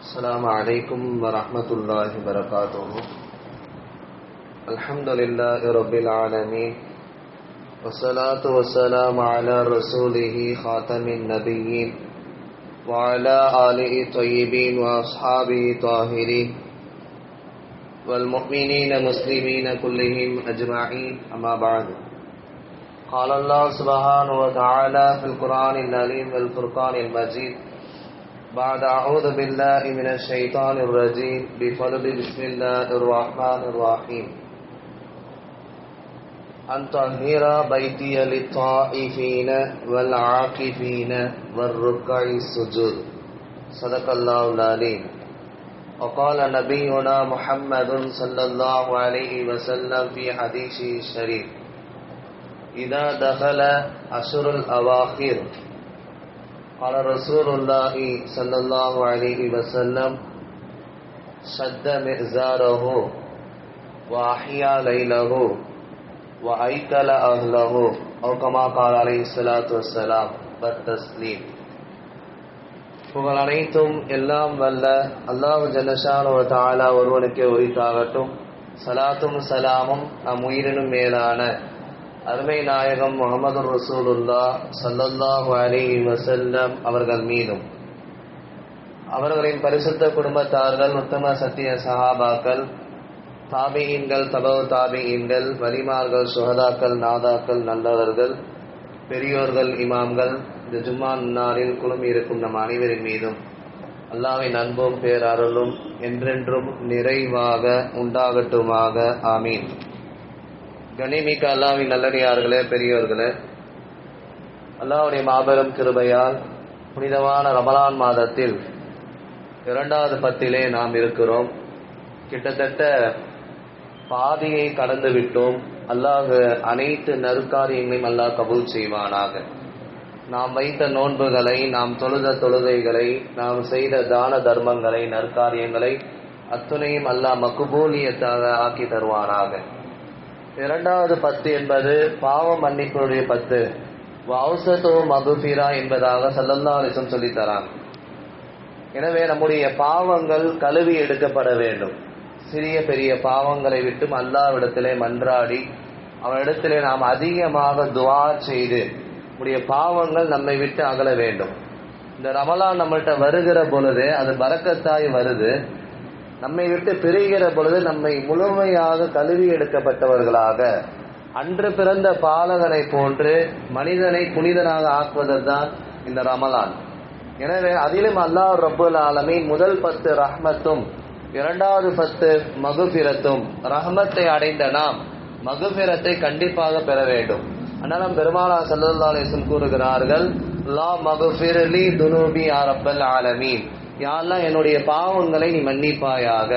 السلام عليكم ورحمة الله وبركاته. الحمد لله رب العالمين والصلاة والسلام على رسوله خاتم النبيين وعلى آله الطيبين وأصحابه الطاهرين والمؤمنين المسلمين كلهم أجمعين. أما بعد، قال الله سبحانه وتعالى في القرآن العظيم والفرقان المجيد بعد أعوذ بالله من الشيطان الرجيم بفضل بسم الله الرحمن الرحيم أن طهر بيتي للطائفين والعاكفين والركع السجود. صدق الله العليم. وقال نبينا محمد صلى الله عليه وسلم في حديثه الشريف: إذا دخل أشهر الأواخر قال رسول الله صلى الله عليه وسلم شد مئزاره وأحيا ليله وأيقظ أهله أو كما قال عليه الصلاة والسلام والتسليم. புகழ் அனைத்தும் எல்லாம் வல்ல அல்லாஹ் ஜல்லஷானு வ தஆலா ஒருவனுக்கே உரித்தாகட்டும். சலாத்தும் சலாமும் நம் உயிரினும் மேலான அருமை நாயகம் முஹம்மது ரசூலுல்லாஹ் ஸல்லல்லாஹு அலைஹி வஸல்லம் அவர்கள் மீதும், அவர்களின் பரிசுத்த குடும்பத்தார்கள், உத்தம சத்திய சஹாபாக்கள், தாபிஈன்கள், தபவு தாபிஈன்கள், வலிமார்கள், சுஹதாக்கள், நாதாக்கள், நல்லவர்கள், பெரியோர்கள், இமாம்கள், இந்த ஜும்மா நாளில் குழுமி இருக்கும் நம் அனைவரின் மீதும் அல்லாஹ்வின் அன்பும் பேரருளும் என்றென்றும் நிறைவாக உண்டாகட்டுமாக. ஆமீன். கனிமிக்க அல்லாஹ்வின் நல்லடியார்களே, பெரியோர்களே, அல்லாஹ்வுடைய மாபெரும் கிருபையால் புனிதமான ரமலான் மாதத்தில் 2வது பத்திலே நாம் இருக்கிறோம். கிட்டத்தட்ட பாதியை கடந்து விட்டோம். அல்லாஹ் அனைத்து நற்காரியங்களையும் அல்லாஹ் கபூல் செய்வானாக. நாம் வைத்த நோன்புகளை, நாம் தொழுத தொழுகைகளை, நாம் செய்த தான தர்மங்களை, நற்காரியங்களை அத்துணையும் அல்லாஹ் மக்பூலியத்தாக ஆக்கி தருவானாக. 2வது பத்து என்பது பாவ மன்னிப்புடைய பத்து. வௌசது மகுஃபிரா என்பதாக ஸல்லல்லாஹு அலைஹி வஸல்லம் சொல்லித் தராங்க. எனவே நம்முடைய பாவங்கள் கழுவி எடுக்கப்பட வேண்டும். சிறிய பெரிய பாவங்களை விட்டும் அல்லாஹ்விடத்திலே மன்றாடி அவனிடத்திலே நாம் அதிகமாக துஆ செய்து நம்முடைய பாவங்கள் நம்மை விட்டு அகல வேண்டும். இந்த ரமலான் நம்மள்கிட்ட வருகிற பொழுது அது பரக்கத்தாய் வருது. நம்மை விட்டு பிரிகிற பொழுது நம்மை முழுமையாக கழுவி எடுக்கப்பட்டவர்களாக, அன்று பிறந்த பாலகனை போன்று மனிதனை புனிதனாக ஆக்குவதுதான் இந்த ரமலான். எனவே அதிலும் அல்லாஹ் ரப்புல் ஆலமீன் முதல் 10 ரஹ்மத்தும் 2வது 10 மகுஃபிரத்தும். ரஹ்மத்தை அடைந்த நாம் மகுஃபிரத்தை கண்டிப்பாக பெற வேண்டும். அதனால பெருமானார் ஸல்லல்லாஹு அலைஹி வஸல்லம் கூறுகிறார்கள், லா மகுஃபிர்லி துனூபி யா ரப்பல் ஆலமீன், யா அல்லாஹ் என்னுடைய பாவங்களை நீ மன்னிப்பாயாக,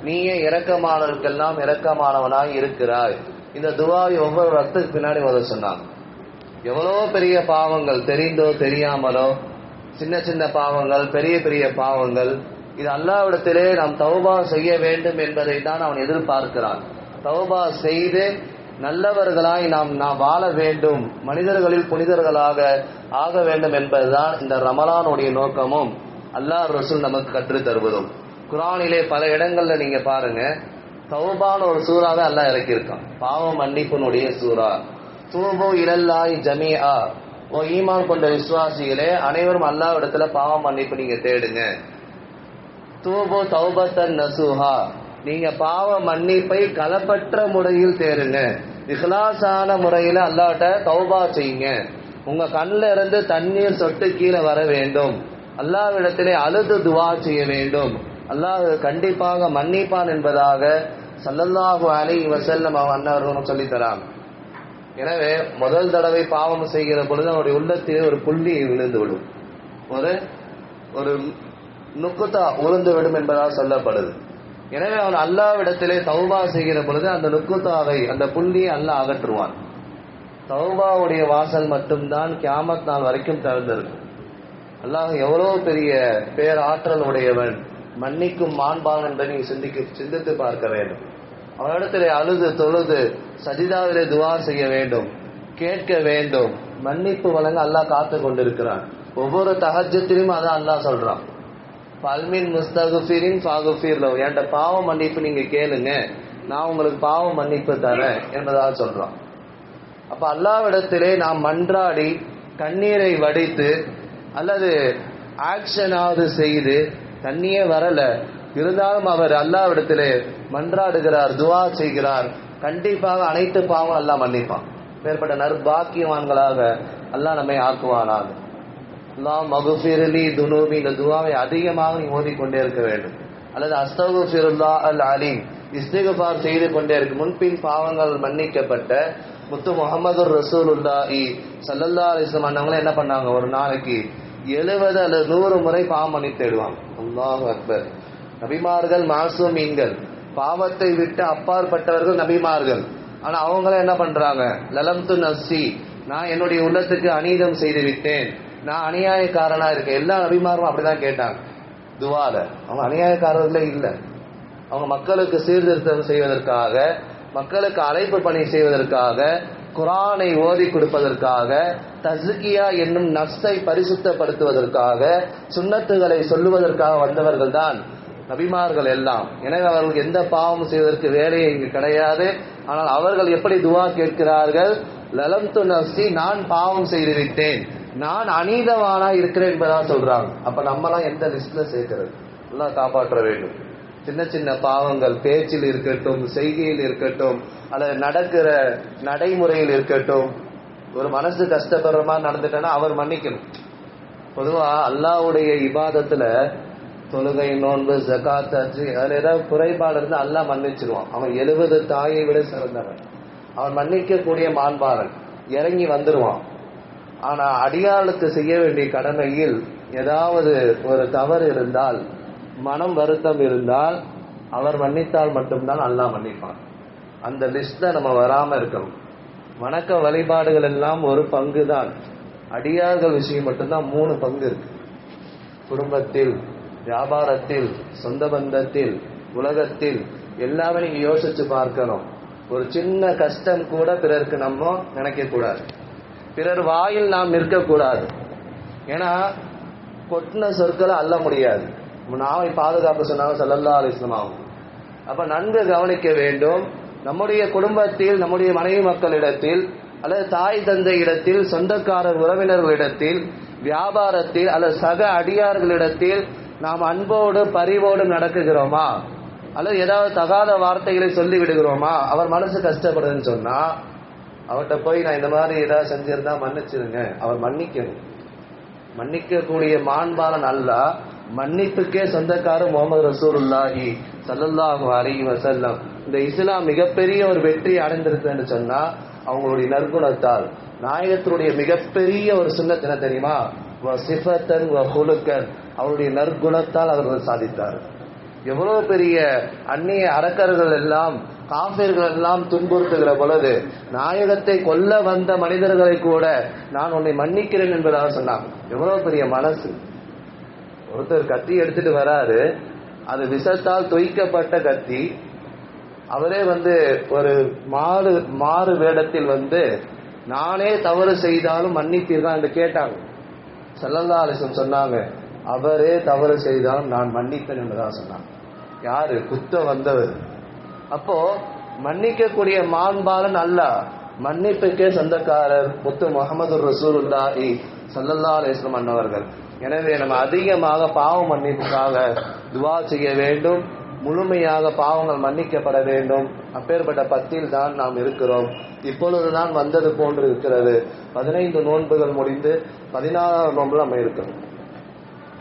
நீயே இரக்கமானவர்களுக்கெல்லாம் இரக்கமானவனாய் இருக்கிறாய். இந்த துஆவை ஒவ்வொரு ரத்துக்கு பின்னாடி ஓத சொன்னாங்க. எவ்வளோ பெரிய பாவங்கள், தெரிந்தோ தெரியாமலோ, சின்ன சின்ன பாவங்கள், பெரிய பெரிய பாவங்கள், இது அல்லாஹ்விடத்திலே நாம் தௌபா செய்ய வேண்டும் என்பதை தான் அவன் எதிர்பார்க்கிறான். தௌபா செய்து நல்லவர்களாய் நாம் வாழ வேண்டும், மனிதர்களில் புனிதர்களாக ஆக வேண்டும் என்பதுதான் இந்த ரமலானுடைய நோக்கமும் அல்லாஹ் ரசூல் நமக்கு கற்று தருவதும். குர்ஆனிலே பல இடங்கள்ல நீங்க பாருங்க, தௌபான ஒரு சூறாவை அல்லாஹ் இறக்கியிருக்கான். பாவம் மன்னிப்புனுடைய சூறா. தூபு இலல்லாஹி ஜமீஆ, ஓ ஈமான் கொண்ட விசுவாசிகளே, அனைவரும் அல்லாஹ்விடத்துல பாவம் மன்னிப்பு நீங்க தேடுங்க. தூபு தௌபத்தன் நசூஹா, நீங்க பாவ மன்னிப்பை களப்பற்ற முறையில் தேடுங்க. இஹ்லாஸான முறையில அல்லாஹ்ட்ட தௌபா செய்யுங்க. உங்க கண்ணில் இருந்து தண்ணீர் சொட்டு கீழே வர வேண்டும். அல்லாஹ்விடத்திலே அழுது துஆ செய்ய வேண்டும். அல்லாஹ் கண்டிப்பாக மன்னிப்பான் என்பதாக ஸல்லல்லாஹு அலைஹி வஸல்லம் அன்னவர்களும் சொல்லித் தராங்க. எனவே முதல் தடவை பாவம் செய்கிற பொழுது அவருடைய உள்ளத்திலே ஒரு புள்ளி விழுந்து விடும், ஒரு நுக்குத்தா உளுந்து விடும் என்பதாக சொல்லப்படுது. எனவே அவன் அல்லாஹ்விடத்திலே தௌபா செய்கிற பொழுது அந்த நுக்குத்தாவை, அந்த புள்ளியை அல்லாஹ் அகற்றுவான். தௌபாவுடைய வாசல் மட்டும்தான் கியாமத் நாள் வரைக்கும் திறந்திருக்கும். அல்லாஹ் எவ்வளவு பெரிய பேராற்றல் உடையவன், மன்னிக்கும் மாண்பான் என்பதை நீ சிந்தித்து பார்க்க வேண்டும். அவனிடத்திலே அழுது தொழுது சஜிதாவிலே துஆ செய்ய வேண்டும், கேட்க வேண்டும். மன்னிப்பு வழங்க அல்லாஹ் காத்து கொண்டிருக்கிறான். ஒவ்வொரு தஹஜ்ஜத்திலும் அதான் அல்லாஹ் சொல்றான். பல்மின் முஸ்தகுஃபிரின் ஃபாகுஃபிர் லவ், என்கிட்ட பாவ மன்னிப்பு நீங்க கேளுங்க, நான் உங்களுக்கு பாவ மன்னிப்பு தரேன் என்பதாக சொல்றான். அப்ப அல்லாஹ்விடத்திலே நாம் மன்றாடி கண்ணீரை வடித்து அல்லது ஆக்ஷனாவது செய்து, தண்ணியே வரல இருந்தாலும் அவர் அல்லாஹ்விடத்திலே மன்றாடுகிறார், துவா செய்கிறார், கண்டிப்பாக அனைத்து பாவம் அல்லாஹ் மன்னிப்பான். மேற்பட்ட நற்பாக்கியவான்களாக அல்லாஹ் நம்மை ஆக்குவானாக. அல்லாஹ் மகுஃபிர்லி துனூபி, இந்த துவாவை அதிகமாக நீ ஓதிக்கொண்டே இருக்க வேண்டும். அல்லது அஸ்தகுஃபிருல்லாஹ் அல் அலீம், இஸ்திக்ஃபார் செய்து கொண்டே இருக்கு. முன்பின் பாவங்கள் மன்னிக்கப்பட்ட முத்து முஹம்மது ரசூலுல்லாஹி ஸல்லல்லாஹு அலைஹி வஸல்லம் அண்ணவங்க என்ன பண்ணாங்க, ஒரு நாளைக்கு 70 அல்லது 100 முறை பாவம் மன்னித்து தேடுவாங்க. அல்லாஹு அக்பர். நபிமார்கள் மாசூமீன்கள், பாவத்தை விட்டு அப்பாற்பட்டவர்கள் நபிமார்கள். ஆனா அவங்கள என்ன பண்றாங்க, லலம்து நஃப்ஸி, நான் என்னுடைய உள்ளத்துக்கு அநீதம் செய்து விட்டேன், நான் அநியாயக்காரனா இருக்கேன். எல்லா நபிமாரும் அப்படிதான் கேட்டாங்க துவால. அவங்க அநியாயக்காரர்களே இல்லை. அவங்க மக்களுக்கு சீர்திருத்தம் செய்வதற்காக, மக்களுக்கு அழைப்பு பணி செய்வதற்காக, குர்ஆனை ஓதி கொடுப்பதற்காக, தஸ்கியா என்னும் நஃப்ஸை பரிசுத்தப்படுத்துவதற்காக, சுன்னத்துகளை சொல்லுவதற்காக வந்தவர்கள் தான் நபிமார்கள் எல்லாம். எனவே அவர்களுக்கு எந்த பாவம் செய்வதற்கு வேலையே இங்கு கிடையாது. ஆனால் அவர்கள் எப்படி துவா கேட்கிறார்கள், லலம்து நஃப்ஸி, நான் பாவம் செய்து விட்டேன், நான் அநீதவானா இருக்கிறேன் என்பதா சொல்றாங்க. அப்ப நம்மலாம் எந்த லிஸ்ட்ல சேர்க்கிறது? எல்லாம் காப்பாற்ற வேண்டும். சின்ன சின்ன பாவங்கள் பேச்சில் இருக்கட்டும், செய்கையில் இருக்கட்டும், அல்லது நடக்கிற நடைமுறையில் இருக்கட்டும், ஒரு மனசு கஷ்டப்படுற மாதிரி நடந்துட்டேன்னா அவர் மன்னிக்கணும். பொதுவா அல்லாஹ்வுடைய இபாதத்துல தொழுகை, நோன்பு, ஜகாத், ஹஜ், அதுல ஏதாவது குறைபாடு இருந்தா அல்லாஹ் மன்னிச்சிருவான். அவன் 70 தாயை விட சிறந்தவன், அவன் மன்னிக்கக்கூடிய மாண்பாளன், இறங்கி வந்துருவான். ஆனா அடியாளுக்கு செய்ய வேண்டிய கடமையில் ஏதாவது ஒரு தவறு இருந்தால், மனம் வருத்தம் இருந்தால், அவர் மன்னித்தால் மட்டும்தான் அல்லாஹ் மன்னிப்பான். அந்த லிஸ்ட்ல நம்ம வராம இருக்கணும். வணக்க வழிபாடுகள் எல்லாம் ஒரு பங்கு தான், அடியார்கள் விஷயம் மட்டும்தான் 3 பங்கு இருக்கு. குடும்பத்தில், வியாபாரத்தில், சொந்த பந்தத்தில், உலகத்தில், எல்லாமே நீங்க யோசிச்சு பார்க்கணும். ஒரு சின்ன கஷ்டம் கூட பிறருக்கு நம்ம நினைக்க கூடாது, பிறர் வாயில் நாம் நிற்கக்கூடாது. ஏன்னா கொட்டின சொற்களை அள்ள முடியாது. நாவை பாதுகாப்பு சொன்னாங்க ஸல்லல்லாஹு அலைஹி வஸல்லம் ஆகும். அப்ப நன்கு கவனிக்க வேண்டும். நம்முடைய குடும்பத்தில், நம்முடைய மனைவி மக்களிடத்தில், அல்லது தாய் தந்தை இடத்தில், சொந்தக்காரர் உறவினர்களிடத்தில், வியாபாரத்தில் அல்லது சக அடியார்களிடத்தில் நாம் அன்போடு பரிவோடு நடக்குகிறோமா, அல்லது ஏதாவது தகாத வார்த்தைகளை சொல்லி விடுகிறோமா, அவர் மனசு கஷ்டப்படுதுன்னு சொன்னா அவர்கிட்ட போய் நான் இந்த மாதிரி ஏதாவது செஞ்சிருந்தா மன்னிச்சிருங்க, அவர் மன்னிக்கணும். மன்னிக்கக்கூடிய மாண்பாளன் அல்லாஹ், மன்னிப்புக்கே சொந்தக்காரர் முஹம்மது ரசூலுல்லாஹி ஸல்லல்லாஹு அலைஹி வஸல்லம். இந்த இஸ்லாம் மிகப்பெரிய ஒரு வெற்றி அடைந்திருக்குன்னு சொன்னா அவங்களுடைய நற்குணத்தால். நாயகத்தினுடைய மிகப்பெரிய ஒரு சுன்னத் என்ன தெரியுமா, வசிஃபத்தன் வஹுலுக்கன், அவருடைய நற்குணத்தால் அவர்கள் சாதித்தார். எவ்வளவு பெரிய அந்நிய அரக்கர்கள் எல்லாம், காஃபிர்கள் எல்லாம் துன்புறுத்துகிற பொழுது நாயகத்தை கொல்ல வந்த மனிதர்களை கூட நான் உன்னை மன்னிக்கிறேன் என்பதாக சொன்னாங்க. எவ்வளவு பெரிய மனசு. ஒருத்தர் கத்தி எடுத்துட்டு வராரு, அது விஷத்தால் தொய்க்கப்பட்ட கத்தி. அவரே ஒரு மாறு வேடத்தில் நானே தவறு செய்தாலும் மன்னித்தீர்கள் என்று கேட்டாங்க. ஸல்லல்லாஹு அலைஹி வஸல்லம் சொன்னாங்க, அவரே தவறு செய்தாலும் நான் மன்னிப்பேன் என்பதாக சொன்னாங்க. யாரு? குத்த வந்தவர். அப்போ மன்னிக்கக்கூடிய மாண்பாளன் அல்லாஹ், மன்னிப்புக்கே சொந்தக்காரர் முத்து முஹம்மது ரசூலுல்லாஹி ஸல்லல்லாஹு அலைஹி வஸல்லம் அன்னவர்கள். எனவே நம்ம அதிகமாக பாவ மன்னிப்புக்காக துவா செய்ய வேண்டும். முழுமையாக பாவங்கள் மன்னிக்கப்பட வேண்டும். அப்பேற்பட்ட பத்தில் தான் நாம் இருக்கிறோம். இப்பொழுதுதான் வந்தது போன்று இருக்கிறது. 15 நோன்புகள் முடிந்து 16 நோன்புல நம்ம இருக்கிறோம்.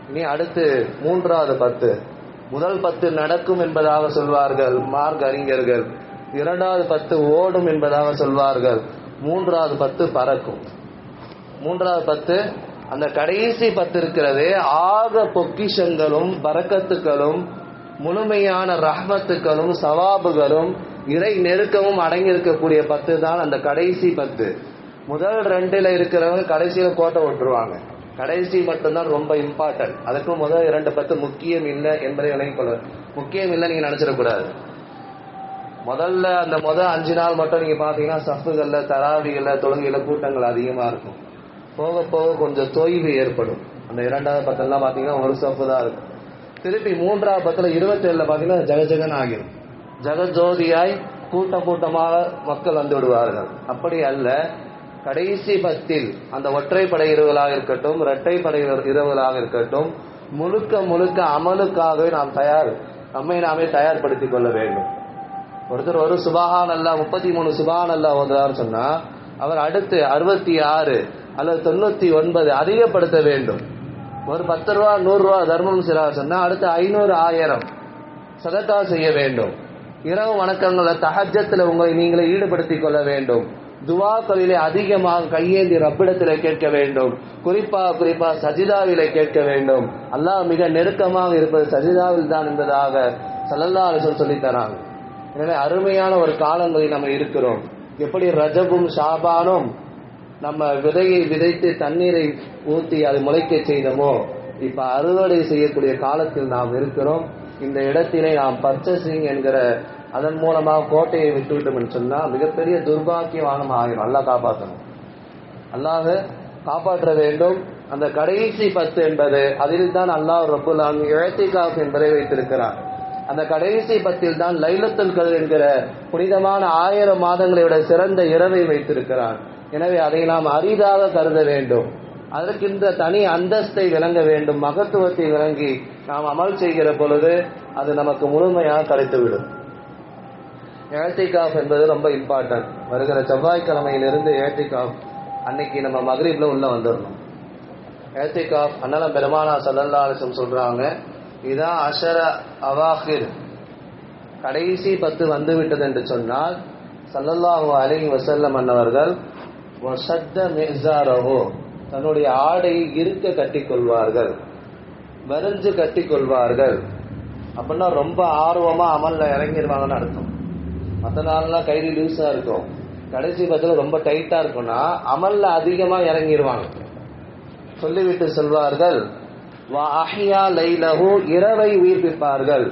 இனி அடுத்து 3வது 10. முதல் 10 நடக்கும் என்பதாக சொல்வார்கள் மார்க்க அறிஞர்கள். 2வது 10 ஓடும் என்பதாக சொல்வார்கள். 3வது 10 பறக்கும். 3வது 10 அந்த கடைசி 10 இருக்கிறதே, ஆக பொக்கிஷங்களும் பரக்கத்துக்களும் முழுமையான ரஹ்மத்துக்களும் சவாபுகளும் இறை நெருக்கமும் அடங்கி இருக்கக்கூடிய 10 தான் அந்த கடைசி 10. முதல் 2ல இருக்கிறவங்க கடைசியில கோட்டை விட்டுருவாங்க. கடைசி மட்டும்தான் ரொம்ப இம்பார்ட்டன்ட். அதுக்கும் முதல் 2 10 முக்கியம் இல்லை என்பதை விளங்கிக் கொள்ள. முக்கியம் இல்லை நீங்க நினைச்சிடக்கூடாது. முதல்ல அந்த 5 நாள் மட்டும் நீங்க பாத்தீங்கன்னா சஃபுகள்ல, தராவிகள்ல, தொழுகையில கூட்டங்கள் அதிகமா இருக்கும். போக போக கொஞ்சம் தொய்வு ஏற்படும். அந்த 2வது 10 பாத்தீங்கன்னா ஒரு சஃபு தான் இருக்கும். திருப்பி 3ஆவது பத்துல 27 பாத்தீங்கன்னா ஜெகஜகன் ஆகிரும். ஜெகஜோதியாய் கூட்டமாக மக்கள் வந்து விடுவார்கள். அப்படி அல்ல, கடைசி பத்தில் அந்த ஒற்றைப்படை இரவுகளாக இருக்கட்டும், இரட்டைப்படை இரவுகளாக இருக்கட்டும், முழுக்க அமலுக்காகவே நம்மை நாமே தயார்படுத்திக் கொள்ள வேண்டும். ஒருத்தர் ஒரு சுபஹான் அல்லாஹ் 33 சுபஹான் அல்லாஹ் ஓதுறார் சொன்னா அவர் அடுத்து 66 அல்லது 99 அதிகப்படுத்த வேண்டும். ஒரு 10 ரூபா 100 ரூபா தர்மம் செய்றார் சொன்னா அடுத்து 500 1000 சதகா செய்ய வேண்டும். இரவு வணக்கங்களை தஹஜ்ஜத்துல உங்களை நீங்களே ஈடுபடுத்திக் கொள்ள வேண்டும். துவாக்களிலே அதிகமாக கையேந்தி ரப்பிடத்திலே கேட்க வேண்டும். குறிப்பா சஜிதாவிலே கேட்க வேண்டும். அல்லாஹ் மிக நெருக்கமாக இருப்பது சஜிதாவில் தான் என்பதாக ஸல்லல்லாஹு அலைஹி வஸல்லம் சொல்லி தராங்க. எனவே அருமையான ஒரு காலங்களில் நம்ம இருக்கிறோம். எப்படி ரஜபும் ஷாபானும் நம்ம விதையை விதைத்து தண்ணீரை ஊற்றி அதை முளைக்க செய்தோமோ, இப்ப அறுவடை செய்யக்கூடிய காலத்தில் நாம் இருக்கிறோம். இந்த இடத்திலே நாம் பர்ச்சேசிங் என்கிற அதன் மூலமாக கோட்டையை விட்டுவிட்டோம் என்று சொன்னா மிகப்பெரிய துர்பாக்கியமான ஆகிரும். அல்லாஹ் காப்பாற்றணும், அல்லாஹ் காப்பாற்ற வேண்டும். அந்த கடைசி 10 என்பது அதில் தான் அல்லாஹ் ரப்புல் ஆலமீன் இஅ்திகாஃப் என்பதை வைத்திருக்கிறார். அந்த கடைசி 10 தான் லைலத்துல் கத்ர் என்கிற புனிதமான 1000 மாதங்களை விட சிறந்த இரவை வைத்திருக்கிறார். எனவே அதை நாம் அரிதாக கருத வேண்டும். அதற்கின்ற தனி அந்தஸ்தை விளங்க வேண்டும். மகத்துவத்தை விளங்கி நாம் அமல் செய்கிற பொழுது அது நமக்கு முழுமையாக கிடைத்துவிடும். இஅ்திகாஃப் என்பது ரொம்ப இம்பார்ட்டன்ட். வருகிற செவ்வாய்க்கிழமையிலிருந்து இஅ்திகாஃப் அன்னைக்கு நம்ம மக்ரிப்ல உள்ள வந்துடணும். இஅ்திகாஃப் அண்ணலம் பெருமானார் ஸல்லல்லாஹு அலைஹி வஸல்லம் சொல்றாங்க, இதா அஷர அவாஹிர் கடைசி 10 வந்து விட்டது என்று சொன்னால் ஸல்லல்லாஹு அலைஹி வஸல்லம் அன்னவர்கள் வஸத்த மிஸாரஹு தன்னுடைய ஆடையை இருக்க கட்டிக்கொள்வார்கள், வரிஞ்சு கட்டிக்கொள்வார்கள். அப்படின்னா ரொம்ப ஆர்வமா அமல்ல இறங்கிடுவாங்கன்னு அர்த்தம். மற்ற நாள்லாம் கைதி லூஸா இருக்கும், கடைசி 10 ரொம்ப டைட்டா இருக்கும்னா அமல்ல அதிகமா இறங்கிடுவாங்க. சொல்லிவிட்டு சொல்வார்கள், வா அஹ்யா லைலஹு இரவை உயிர்ப்பிப்பார்கள்.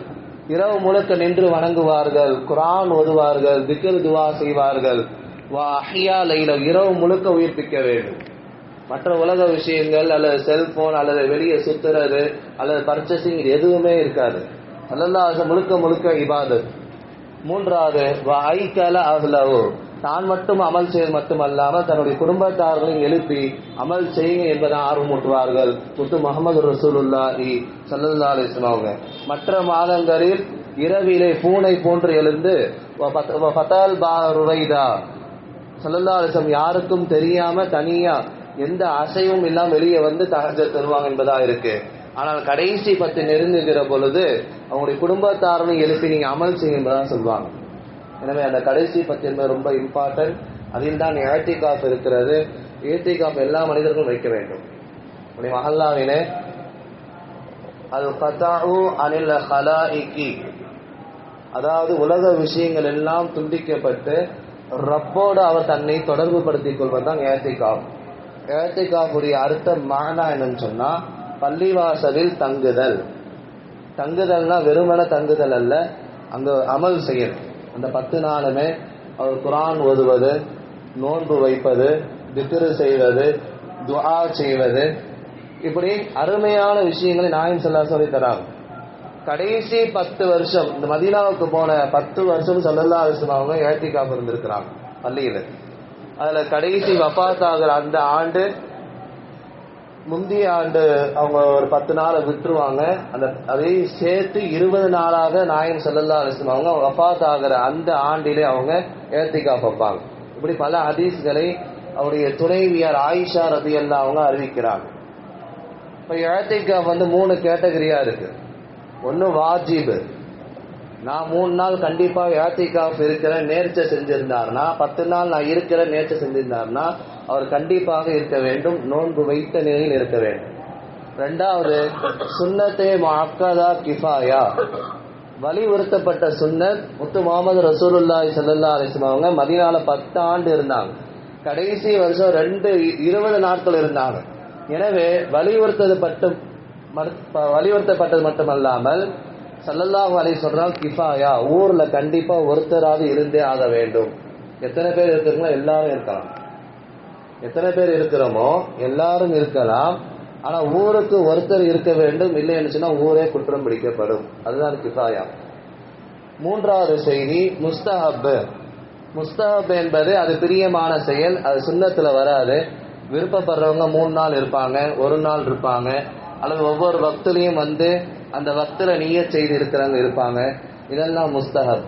இரவு முழுக்க நின்று வணங்குவார்கள், குர்ஆன் ஓதுவார்கள், திக்ர் துஆ செய்வார்கள். வா அஹ்யா லைலஹு இரவு முழுக்க உயிர்ப்பிக்க வேண்டும். மற்ற உலக விஷயங்கள் அல்லது செல்போன் அல்லது வெளியே சுத்துறது அல்லது பர்ச்சேசிங் எதுவுமே இருக்காது. ஸல்லல்லாஹு முழுக்க இபாதத். 3வது வா ஐகல அஹ்லஹு தான் மட்டும் அமல் செய்வது மட்டுமல்லாமல் தன்னுடைய குடும்பத்தார்களையும் எழுப்பி அமல் செய்யுங்க என்பதை ஆர்வமூட்டுவார்கள். முத்து முஹம்மது ரசூலுல்லாஹி ஸல்லல்லாஹு அலைஹி வஸல்லம் மற்ற மாதங்களில் இரவிலே பூனை போன்று எழுந்து ஃபதல் பாருவைதா ஸல்லல்லாஹு அலைஹி வஸல்லம் யாருக்கும் தெரியாம தனியா எந்த அசைவும் இல்லாம வெளியே வந்து தஹஜ்ஜத் தருவாங்க என்பதா இருக்கு. ஆனால் கடைசி 10 நெருங்குகிற பொழுது அவங்களுடைய குடும்பத்தாரனை எழுப்பி நீங்க அமல் செய்யும் என்பதான் சொல்லுவாங்க. எனவே அந்த கடைசி 10 என்பது ரொம்ப இம்பார்ட்டன்ட். அதில் தான் இஅ்திகாஃப் இருக்கிறது. இஅ்திகாஃப் எல்லா மனிதர்களும் வைக்க வேண்டும். உடைய மஹல்லாவிலே அல் கதஉ அனில் ஹலாயிகி அதாவது உலக விஷயங்கள் எல்லாம் துண்டிக்கப்பட்டு ரப்போடு அவர் தன்னை தொடர்பு படுத்திக் கொள்வதுதான் இஅ்திகாஃப். இஅ்திகாஃபுடைய அர்த்த மானா என்னன்னு சொன்னா பள்ளிவாசலில் தங்குதல். தங்குதல்னா வெறுமன தங்குதல் அல்ல, அங்க அமல் செய்யணும். அந்த 10 நாளுமே அவர் குர்ஆன் ஓதுவது, நோன்பு வைப்பது, திக்ர் செய்வது, துஆ செய்வது, இப்படி அருமையான விஷயங்களை நாயகம் ஸல்லல்லாஹு அலைஹி வஸல்லம் தராங்க. கடைசி 10 வருஷம் இந்த மதீனாவுக்கு போன 10 வருஷம் ஸல்லல்லாஹு அலைஹி வஸல்லம் அவங்க இஅ்திகாஃப் இருந்திருக்கிறாங்க பள்ளியில. அதுல கடைசி வஃபாத் ஆகிற அந்த ஆண்டு முந்தைய ஆண்டு அவங்க ஒரு 10 நாளை விட்டுருவாங்க. அதை சேர்த்து 20 நாளாக நாயகம் ஸல்லல்லாஹு அலைஹி வஸல்லம் அவங்க வஃபாத் ஆகிற அந்த ஆண்டிலே அவங்க இஅ்திகாஃப் வைப்பாங்க. இப்படி பல ஹதீஸ்களை அவருடைய துணைவியார் ஆயிஷா ரலியல்லாஹு அவங்க அறிவிக்கிறாங்க. இப்ப இஅ்திகாஃப் 3 கேட்டகரியா இருக்கு. ஒன்னு வாஜிப், நான் 3 நாள் கண்டிப்பா இஅ்திகாஃப் இருக்கிற நேர்ச்சை செஞ்சிருந்தாருன்னா 10 நாள் நான் இருக்கிற நேர்ச்சை செஞ்சிருந்தாருன்னா அவர் கண்டிப்பாக இருக்க வேண்டும், நோன்பு வைத்த நிலையில் இருக்க வேண்டும். 2வது சுன்னத்தே முஅக்கதா கிஃபாயா வலியுறுத்தப்பட்ட சுன்னத். முத்து முஹம்மது ரசூலுல்லாஹி ஸல்லல்லாஹு அலைஹி வஸல்லம் அவங்க மதீனால 10 ஆண்டு இருந்தாங்க. கடைசி வருஷம் 20 நாட்கள் இருந்தாங்க. எனவே வலியுறுத்தப்பட்டது மட்டுமல்லாமல் ஸல்லல்லாஹு அலைஹி சொல்றாங்க கிஃபாயா ஊர்ல கண்டிப்பா ஒருத்தராவது இருந்தே ஆக வேண்டும். எத்தனை பேர் இருக்கிறீங்களோ எல்லாரும் இருக்கலாம், எத்தனை பேர் இருக்கிறோமோ எல்லாரும் இருக்கலாம். ஆனால் ஊருக்கு ஒருத்தர் இருக்க வேண்டும், இல்லைன்னு சொன்னால் ஊரே குற்றம் பிடிக்கப்படும். அதுதான் கிஃபாயா. மூன்றாவது செய்தி முஸ்தஹப். முஸ்தஹப் என்பது அது பிரியமான செயல், அது சுன்னத்தில் வராது. விருப்பப்படுறவங்க 3 நாள் இருப்பாங்க, 1 நாள் இருப்பாங்க, அல்லது ஒவ்வொரு வக்திலையும் வந்து அந்த வக்தில் நிய்யத் செய்து இருக்கிறவங்க இருப்பாங்க. இதெல்லாம் முஸ்தஹப்.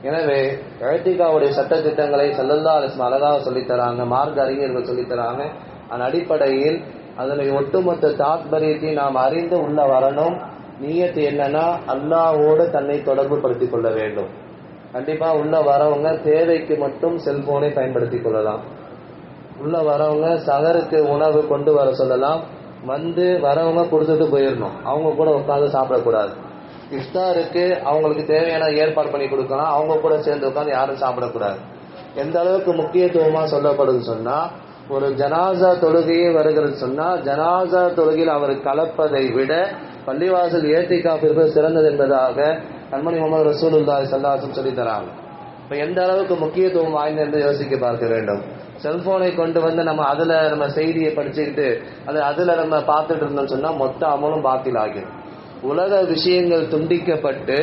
எனவே இஅ்திகாவுடைய சட்டத்திட்டங்களை ஸல்லல்லாஹு அலைஹி வஸல்லம் அழகாக சொல்லித்தராங்க, மார்க்க அறிஞர்கள் சொல்லித்தராங்க. அதன் அடிப்படையில் அதனுடைய ஒட்டுமொத்த தாத்பரியத்தை நாம் அறிந்து உள்ள வரணும். நிய்யத்து என்னன்னா அல்லாஹ்வோடு தன்னை தொடர்பு படுத்திக் கொள்ள வேண்டும். கண்டிப்பா உள்ள வரவங்க தேவைக்கு மட்டும் செல்போனை பயன்படுத்திக் கொள்ளலாம். உள்ள வரவங்க சகருக்கு உணவு கொண்டு வர சொல்லலாம். வந்து வரவங்க கொடுத்துட்டு போயிடணும், அவங்க கூட உட்காந்து சாப்பிடக்கூடாது. இஃப்தாருக்கு அவங்களுக்கு தேவையான ஏற்பாடு பண்ணி கொடுக்கலாம், அவங்க கூட சேர்ந்து உட்காந்து யாரும் சாப்பிடக்கூடாது. எந்த அளவுக்கு முக்கியத்துவமாக சொல்லப்படுதுன்னு சொன்னா, ஒரு ஜனாசா தொழுகையே வருகிறது சொன்னா ஜனாசா தொழுகையில் அவர் கலப்பதை விட பள்ளிவாசல் ஏத்திகாஃப் இருப்பது சிறந்தது என்பதாக கண்மணி முஹம்மது ரசூலுல்லாஹி ஸல்லல்லாஹு அலைஹி வஸல்லம் சொல்லி தராங்க. இப்போ எந்த அளவுக்கு முக்கியத்துவம் வாய்ந்த என்று யோசிக்க பார்க்க வேண்டும். செல்போனை கொண்டு வந்து நம்ம செய்தியை படிச்சுக்கிட்டு அதுல நம்ம பார்த்துட்டு இருந்தோம்னு சொன்னா மொத்த அமலும் பாத்தில் ஆகிடும். உலக விஷயங்கள் துண்டிக்கப்பட்டு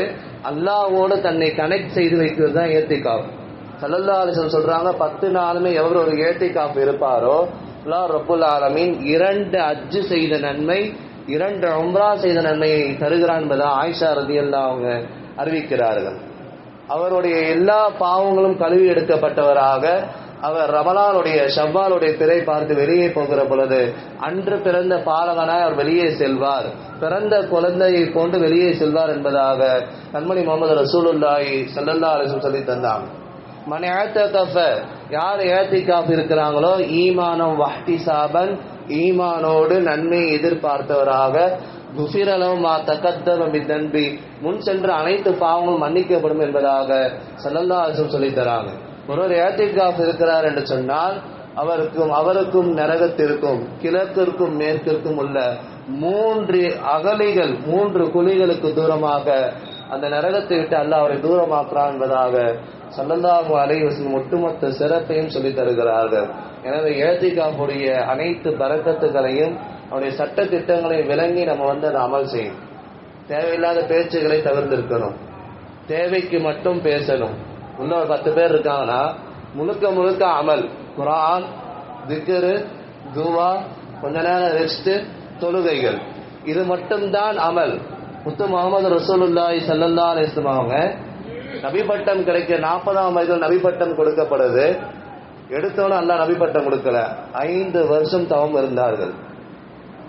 அல்லாஹ்வோடு தன்னை கனெக்ட் செய்து வைக்கிறது தான் ஏத்திகாஃப். ஸல்லல்லாஹு அலைஹி வஸல்லம் சொல்றாங்க, 10 நாளுமே எவர் ஒரு ஏத்திகாஃப் இருப்பாரோ அல்லாஹ் ரப்புல் ஆலமீன் 2 ஹஜ் செய்த நன்மை, 2 உம்ரா செய்த நன்மையை தருகிறான் என்பதை ஆயிஷா ரலியல்லாஹு அவங்க அறிவிக்கிறார்கள். அவருடைய எல்லா பாவங்களும் கழுவி எடுக்கப்பட்டவராக அவர் ரமலானுடைய ஷவ்வாலுடைய பிறை பார்த்து வெளியே போகிற பொழுது அன்று பிறந்த பாலகனாய் அவர் வெளியே செல்வார், பிறந்த குழந்தையை போன்று வெளியே செல்வார் என்பதாக கண்மணி முஹம்மது ரசூலுல்லாஹி ஸல்லல்லாஹு அலைஹி வஸல்லம் சொல்லி தந்தாங்க. மன் இஅ்தகஃப, யார் இஅ்திகாஃப் இருக்கிறாங்களோ, ஈமானம் வஹ்திசாபன், ஈமானோடு நன்மையை எதிர்பார்த்தவராக, குஃபிர லஹு மா தகத்தம மின் தன்பி, முன் சென்ற அனைத்து பாவங்களும் மன்னிக்கப்படும் என்பதாக ஸல்லல்லாஹு அலைஹி வஸல்லம் சொல்லி தராங்க. ஒருவர் இஅ்திகாஃப் இருக்கிறார் என்று சொன்னால் அவருக்கும் நரகத்திற்கும் கிழக்கிற்கும் மேற்கிற்கும் உள்ள 3 அகலிகள், 3 குழிகளுக்கு தூரமாக அந்த நரகத்தை விட்டு அல்லாஹ் அவரை தூரமாக்குறான் என்பதாக ஸல்லல்லாஹு அலைஹி வஸல்லம் ஒட்டுமொத்த சிறப்பையும் சொல்லி தருகிறார்கள். எனவே இஅ்திகாஃபுடைய அனைத்து பரக்கத்துகளையும் அவருடைய சட்ட திட்டங்களையும் விளங்கி நம்ம அதை அமல் செய்யணும். தேவையில்லாத பேச்சுகளை தவிர்த்திருக்கணும், தேவைக்கு மட்டும் பேசணும். இன்னும் ஒரு 10 பேர் இருக்காங்கன்னா முழுக்க அமல், குர்ஆன், திக்ரு, துவா, கொஞ்ச நேரம் ரெஸ்ட், தொழுகைகள், இது மட்டும்தான் அமல். முத்து முஹம்மது ரசூலுல்லாஹி ஸல்லல்லாஹு அலைஹி வஸல்லம் அவங்க நபி பட்டம் கிடைக்க 40ஆம் வயதில் நபி பட்டம் கொடுக்கப்படுது. எடுத்தோன்னு அல்லாஹ் நபி பட்டம் கொடுக்கல, 5 வருஷம் தவம் இருந்தார்கள்.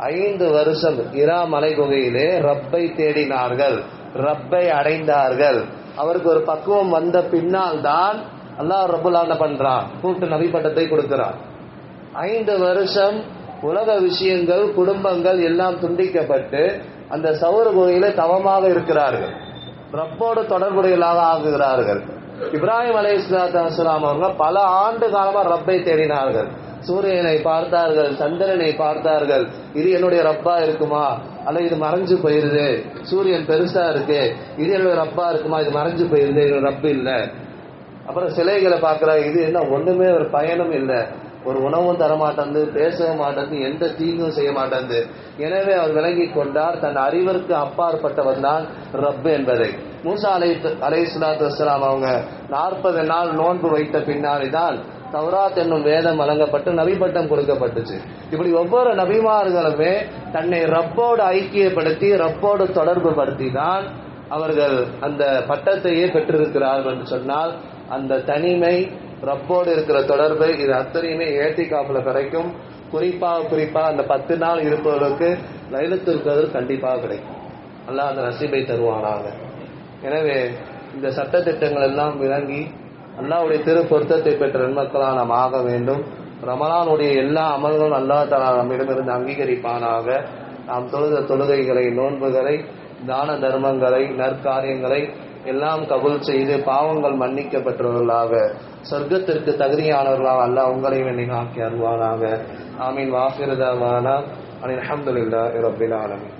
5 வருஷம் இரா மலை குகையிலே ரப்பை தேடினார்கள், ரப்பை அடைந்தார்கள். அவருக்கு ஒரு பக்குவம் வந்த பின்னால் தான் அல்லாஹ் ரப்புல் ஆலமீன் பண்றான், கூப்பிட்டு நபி பட்டத்தை கொடுக்கிறான். 5 வருஷம் உலக விஷயங்கள், குடும்பங்கள் எல்லாம் துண்டிக்கப்பட்டு அந்த சௌர குகையில தவமாக இருக்கிறார்கள், ரப்போடு தொடர்புடையலாக ஆகுகிறார்கள். இப்ராஹிம் அலைஹிஸ்ஸலாத்து வஸ்ஸலாம் அவங்க பல ஆண்டு காலமா ரப்பை தேடினார்கள். சூரியனை பார்த்தார்கள், சந்திரனை பார்த்தார்கள், இது என்னுடைய ரப்பா இருக்குமா, அல்ல இது மறைஞ்சு போயிருது, சூரியன் பெருசா இருக்கு, இது என்னுடைய ரப்பா இருக்குமா, இது மறைஞ்சு போயிருது, இது ரப்பு இல்லை. அப்புறம் சிலைகளை பார்க்கிறா, இது என்ன ஒண்ணுமே ஒரு பயனும் இல்லை, ஒரு உணவும் தரமாட்டேன், பேசவும் மாட்டேன், எந்த தீங்கும் செய்ய மாட்டேன். எனவே அவர் விளங்கி கொண்டார் தன் அறிவிற்கு அப்பாற்பட்டவன் தான் ரப்பு என்பதை. மூசா அலைஹிஸ்ஸலாத்து வஸ்ஸலாம் அவங்க 40 நாள் நோன்பு வைத்த பின்னாடிதான் தௌராத் என்னும் வேதம் வழங்கப்பட்டு நபி பட்டம் கொடுக்கப்பட்டுச்சு. இப்படி ஒவ்வொரு நபிமார்களுமே தன்னை ரப்போடு ஐக்கியப்படுத்தி ரப்போடு தொடர்பு படுத்தி தான் அவர்கள் அந்த பட்டத்தையே பெற்றிருக்கிறார்கள் என்று சொன்னால், அந்த தனிமை, ரப்போடு இருக்கிற தொடர்பு, இது அத்தனையுமே இஅ்திகாஃப்ல கிடைக்கும். குறிப்பா அந்த 10 நாள் இருப்பவர்களுக்கு லைலத்துல் கத்ர் கண்டிப்பாக கிடைக்கும். அல்லாஹ் அந்த நசீபை தருவானாக. எனவே இந்த சட்ட திட்டங்கள் எல்லாம் விளங்கி அல்லாஹ்வுடைய திரு பொருத்தத்தை பெற்ற நன்மக்களாக நாம் ஆக வேண்டும். ரமலானுடைய எல்லா அமல்களும் அல்லாஹ் தஆலா நம்மிடமிருந்து அங்கீகரிப்பானாக. நாம் தொழுத தொழுகைகளை, நோன்புகளை, தான தர்மங்களை, நற்காரியங்களை எல்லாம் கபூல் செய்து பாவங்கள் மன்னிக்கப்பட்டவர்களாக, சொர்க்கத்திற்கு தகுதியானவர்களாக அல்லாஹ் உங்களையும் என்னை ஆக்கி அருள்வானாக. ஆமீன். வாஃபிரு தஅவானா அல்ஹம்துலில்லாஹி ரப்பில் ஆலமீன்.